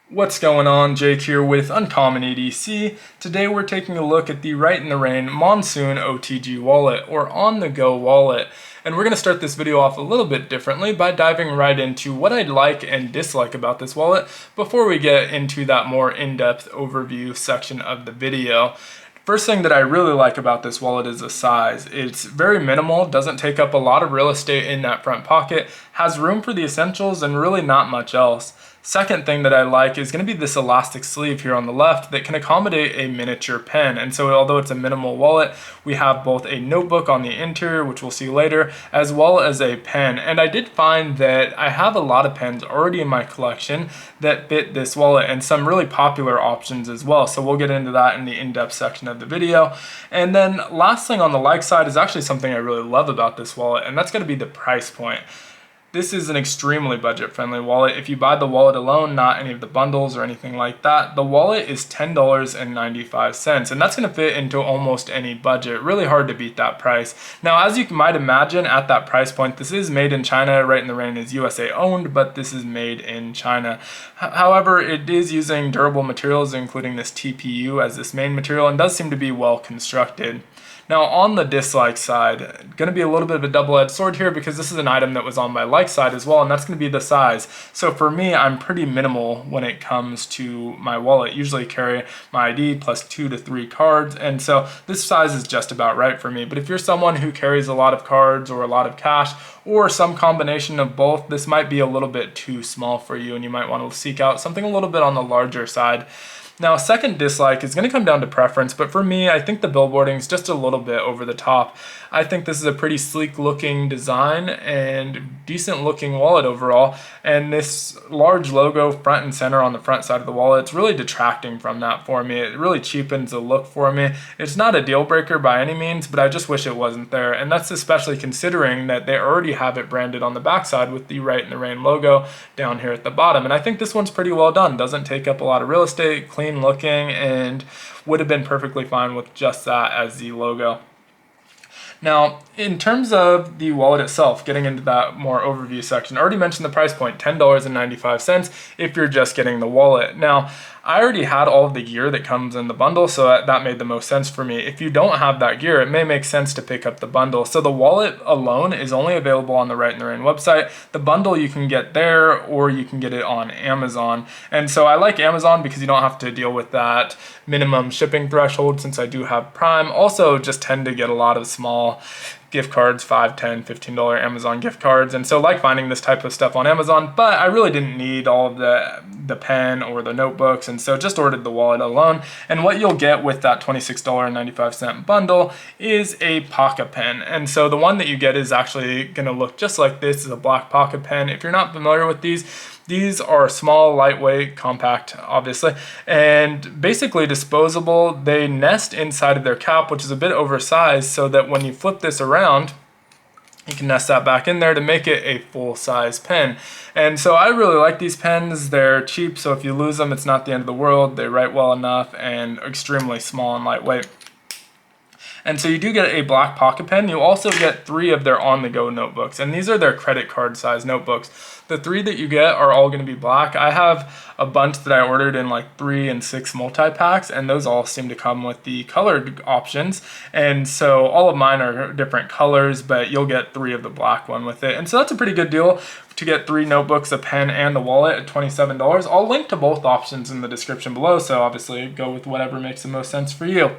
What's going on? Jake here with Uncommon EDC. Today we're taking a look at the Rite in the Rain Monsoon OTG wallet, or on-the-go wallet. And we're going to start this video off a little bit differently by diving right into what I like and dislike about this wallet before we get into that more in-depth overview section of the video. First thing that I really like about this wallet is the size. It's very minimal, doesn't take up a lot of real estate in that front pocket, has room for the essentials and really not much else. Second thing that I like is going to be this elastic sleeve here on the left that can accommodate a miniature pen. And so although it's a minimal wallet, we have both a notebook on the interior, which we'll see later, as well as a pen. And I did find that I have a lot of pens already in my collection that fit this wallet and some really popular options as well. So we'll get into that in the in-depth section of the video. And then last thing on the like side is actually something I really love about this wallet, and that's going to be the price point. This is an extremely budget-friendly wallet. If you buy the wallet alone, not any of the bundles or anything like that, the wallet is $10.95, and that's going to fit into almost any budget. Really hard to beat that price. Now, as you might imagine, at that price point, this is made in China. Rite in the Rain is USA owned, but this is made in China. However, it is using durable materials, including this TPU as this main material, and does seem to be well constructed. Now on the dislike side, going to be a little bit of a double-edged sword here because this is an item that was on my like side as well, and that's going to be the size. So for me, I'm pretty minimal when it comes to my wallet. Usually carry my ID plus 2 to 3 cards, and so this size is just about right for me. But if you're someone who carries a lot of cards or a lot of cash or some combination of both, this might be a little bit too small for you and you might want to seek out something a little bit on the larger side. Now, a second dislike is going to come down to preference, but for me, I think the billboarding is just a little bit over the top. I think this is a pretty sleek looking design and decent looking wallet overall, and this large logo front and center on the front side of the wallet, it's really detracting from that for me. It really cheapens the look for me. It's not a deal breaker by any means, but I just wish it wasn't there, and that's especially considering that they already have it branded on the backside with the Rite in the Rain logo down here at the bottom, and I think this one's pretty well done. Doesn't take up a lot of real estate, clean looking, and would have been perfectly fine with just that as the logo. Now, in terms of the wallet itself, getting into that more overview section, I already mentioned the price point, $10.95 if you're just getting the wallet. Now, I already had all of the gear that comes in the bundle, so that made the most sense for me. If you don't have that gear, it may make sense to pick up the bundle. So the wallet alone is only available on the Rite in the Rain website. The bundle you can get there, or you can get it on Amazon. And so I like Amazon because you don't have to deal with that minimum shipping threshold since I do have Prime. Also, just tend to get a lot of small gift cards, $5, $10, $15 Amazon gift cards, and so like finding this type of stuff on Amazon, but I really didn't need all of the pen or the notebooks, and so just ordered the wallet alone. And what you'll get with that $26.95 bundle is a pocket pen, and so the one that you get is actually going to look just like this. Is a black pocket pen. If you're not familiar with these are small, lightweight, compact, obviously, and basically disposable. They nest inside of their cap, which is a bit oversized, so that when you flip this around, you can nest that back in there to make it a full-size pen. And so I really like these pens. They're cheap, so if you lose them, it's not the end of the world. They write well enough and extremely small and lightweight. And so you do get a black pocket pen. You also get 3 of their on-the-go notebooks, and these are their credit card size notebooks. The 3 that you get are all going to be black. I have a bunch that I ordered in like 3 and 6 multi-packs, and those all seem to come with the colored options. And so all of mine are different colors, but you'll get 3 of the black one with it. And so that's a pretty good deal to get 3 notebooks, a pen, and a wallet at $27. I'll link to both options in the description below, so obviously go with whatever makes the most sense for you.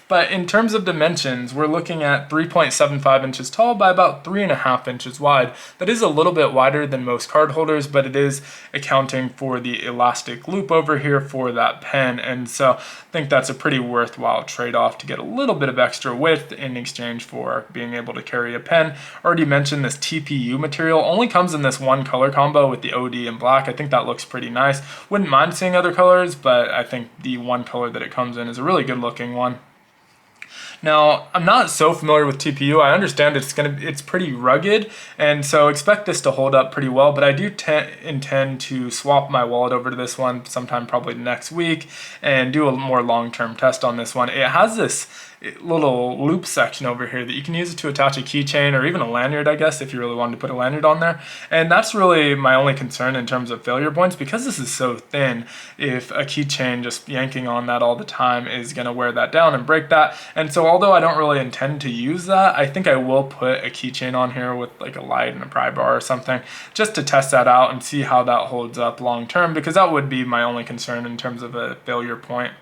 But in terms of dimensions, we're looking at 3.75 inches tall by about 3.5 inches wide. That is a little bit wider than most card holders, but it is accounting for the elastic loop over here for that pen. And so I think that's a pretty worthwhile trade-off to get a little bit of extra width in exchange for being able to carry a pen. Already mentioned this TPU material only comes in this one color combo with the OD and black. I think that looks pretty nice. Wouldn't mind seeing other colors, but I think the one color that it comes in is a really good looking one. Now, I'm not so familiar with TPU. I understand it's pretty rugged, and so expect this to hold up pretty well, but I do intend to swap my wallet over to this one sometime probably next week and do a more long-term test on this one. It has this little loop section over here that you can use it to attach a keychain or even a lanyard, I guess, if you really wanted to put a lanyard on there. And that's really my only concern in terms of failure points, because this is so thin. If a keychain just yanking on that all the time is going to wear that down and break that. And so although I don't really intend to use that, I think I will put a keychain on here with like a light and a pry bar or something just to test that out and see how that holds up long term, because that would be my only concern in terms of a failure point.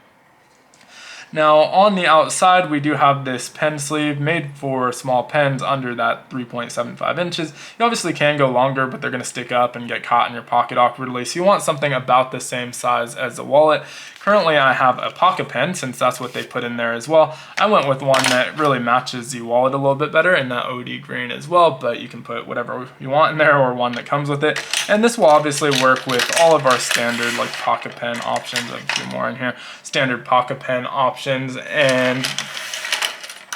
Now on the outside, we do have this pen sleeve made for small pens under that 3.75 inches. You obviously can go longer, but they're going to stick up and get caught in your pocket awkwardly. So you want something about the same size as the wallet. Currently I have a pocket pen, since that's what they put in there as well. I went with one that really matches the wallet a little bit better in that OD green as well, but you can put whatever you want in there or one that comes with it. And this will obviously work with all of our standard like pocket pen options. I have a few more in here. Standard pocket pen options and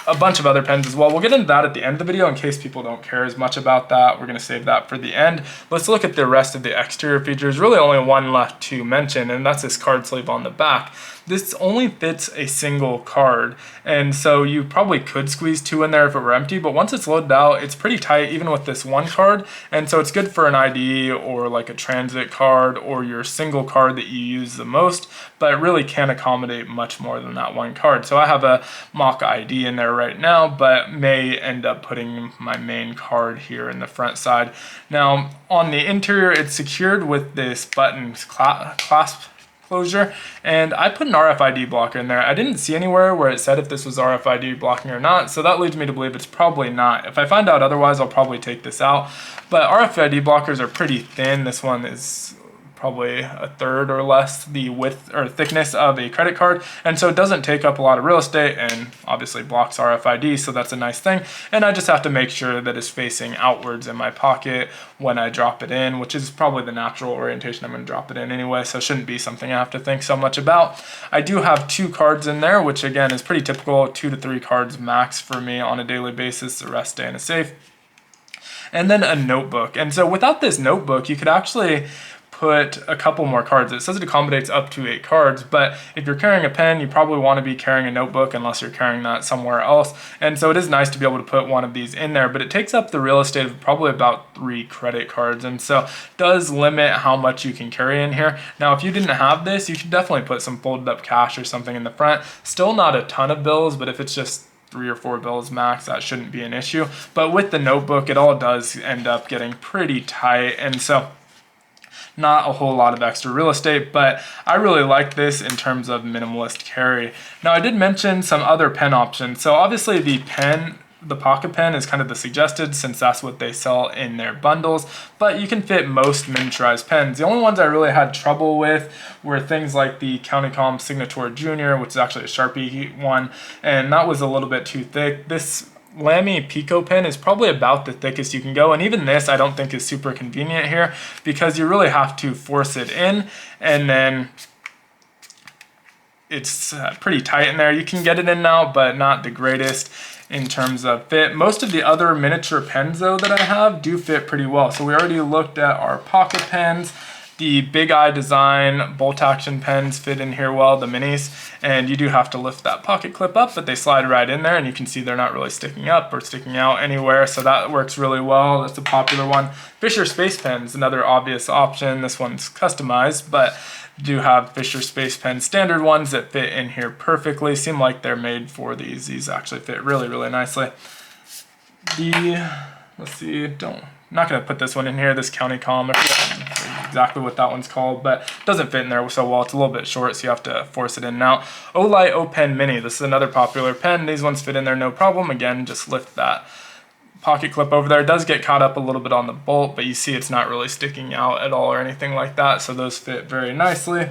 a bunch of other pens as well. We'll get into that at the end of the video in case people don't care as much about that. We're going to save that for the end. Let's look at the rest of the exterior features. Really only one left to mention, and that's this card sleeve on the back. This only fits a single card, and so you probably could squeeze two in there if it were empty, but once it's loaded out, it's pretty tight even with this one card, and so it's good for an ID or like a transit card or your single card that you use the most, but it really can't accommodate much more than that one card. So I have a mock ID in there right now, but may end up putting my main card here in the front side. Now on the interior, it's secured with this button clasp closure, and I put an RFID blocker in there. I didn't see anywhere where it said if this was RFID blocking or not, so that leads me to believe it's probably not. If I find out otherwise, I'll probably take this out, but RFID blockers are pretty thin. This one is probably a third or less the width or thickness of a credit card, and so it doesn't take up a lot of real estate and obviously blocks RFID, so that's a nice thing. And I just have to make sure that it's facing outwards in my pocket when I drop it in, which is probably the natural orientation I'm going to drop it in anyway, so it shouldn't be something I have to think so much about. I do have 2 cards in there, which again is pretty typical, 2 to 3 cards max for me on a daily basis, the rest stay in a safe. And then a notebook, and so without this notebook, you could actually put a couple more cards. It says it accommodates up to 8 cards, but if you're carrying a pen, you probably want to be carrying a notebook unless you're carrying that somewhere else. And so it is nice to be able to put one of these in there, but it takes up the real estate of probably about 3 credit cards, and so does limit how much you can carry in here. Now, if you didn't have this, you could definitely put some folded up cash or something in the front. Still not a ton of bills, but if it's just 3 or 4 bills max, that shouldn't be an issue. But with the notebook, it all does end up getting pretty tight, and so not a whole lot of extra real estate, but I really like this in terms of minimalist carry. Now, I did mention some other pen options. So obviously the pocket pen is kind of the suggested, since that's what they sell in their bundles, but you can fit most miniaturized pens. The only ones I really had trouble with were things like the CountyComm Signature Junior, which is actually a Sharpie one, and that was a little bit too thick. This Lamy Pico pen is probably about the thickest you can go, and even this I don't think is super convenient here, because you really have to force it in, and then it's pretty tight in there. You can get it in now, but not the greatest in terms of fit. Most of the other miniature pens though that I have do fit pretty well. So we already looked at our pocket pens. The Big Eye Design bolt action pens fit in here well, the minis, and you do have to lift that pocket clip up, but they slide right in there, and you can see they're not really sticking up or sticking out anywhere, so that works really well. That's a popular one. Fisher Space Pens, another obvious option. This one's customized, but do have Fisher Space Pen standard ones that fit in here perfectly. Seem like they're made for these. These actually fit really, really nicely. Let's see, not going to put this one in here, this CountyComm. I forget exactly what that one's called, but it doesn't fit in there so well. It's a little bit short, so you have to force it in now. Olight O Pen Mini. This is another popular pen. These ones fit in there no problem. Again, just lift that pocket clip over there. It does get caught up a little bit on the bolt, but you see it's not really sticking out at all or anything like that, so those fit very nicely.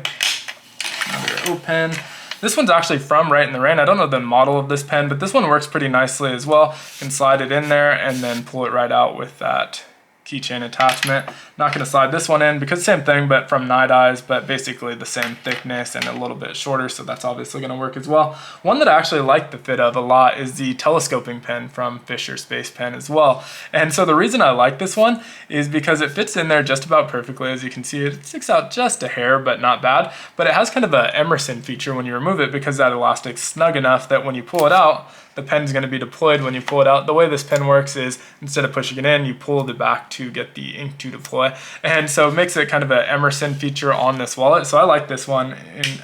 Another O Pen. This one's actually from Rite in the Rain. I don't know the model of this pen, but this one works pretty nicely as well. You can slide it in there and then pull it right out with that keychain attachment. Not going to slide this one in because same thing, but from Night Eyes, but basically the same thickness and a little bit shorter, so that's obviously going to work as well. One that I actually like the fit of a lot is the telescoping pen from Fisher Space Pen as well. And so the reason I like this one is because it fits in there just about perfectly. As you can see, it sticks out just a hair, but not bad. But it has kind of a Emerson feature when you remove it because that elastic's snug enough that when you pull it out, the pen's going to be deployed when you pull it out. The way this pen works is instead of pushing it in, you pull the back to get the ink to deploy. And so it makes it kind of an Emerson feature on this wallet. So I like this one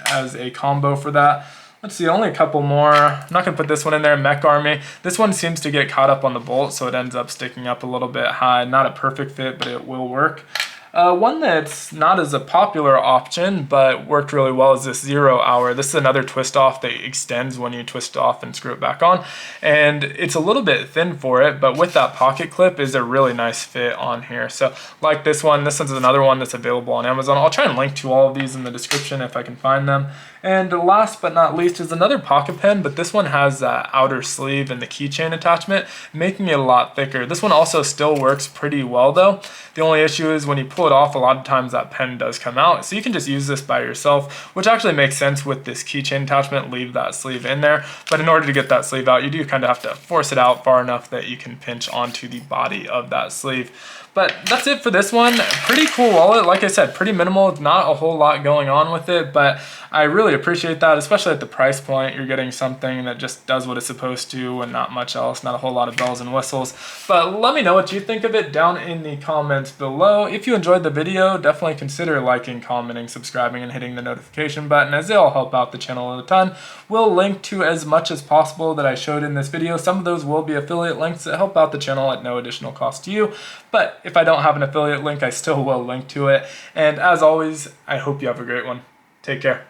as a combo for that. Let's see, only a couple more. I'm not going to put this one in there, Mech Army. This one seems to get caught up on the bolt, so it ends up sticking up a little bit high. Not a perfect fit, but it will work. One that's not as a popular option, but worked really well is this 0 Hour. This is another twist off that extends when you twist off and screw it back on. And it's a little bit thin for it, but with that pocket clip is a really nice fit on here. So like this one's another one that's available on Amazon. I'll try and link to all of these in the description if I can find them. And last but not least is another pocket pen, but this one has that outer sleeve and the keychain attachment, making it a lot thicker. This one also still works pretty well though. The only issue is when you pull it off, a lot of times that pen does come out. So you can just use this by yourself, which actually makes sense with this keychain attachment, leave that sleeve in there. But in order to get that sleeve out, you do kind of have to force it out far enough that you can pinch onto the body of that sleeve. But that's it for this one. Pretty cool wallet. Like I said, pretty minimal. Not a whole lot going on with it, but I really appreciate that, especially at the price point. You're getting something that just does what it's supposed to and not much else, not a whole lot of bells and whistles. But let me know what you think of it down in the comments below. If you enjoyed the video, definitely consider liking, commenting, subscribing, and hitting the notification button, as they all help out the channel a ton. We'll link to as much as possible that I showed in this video. Some of those will be affiliate links that help out the channel at no additional cost to you. But if I don't have an affiliate link, I still will link to it. And as always, I hope you have a great one. Take care.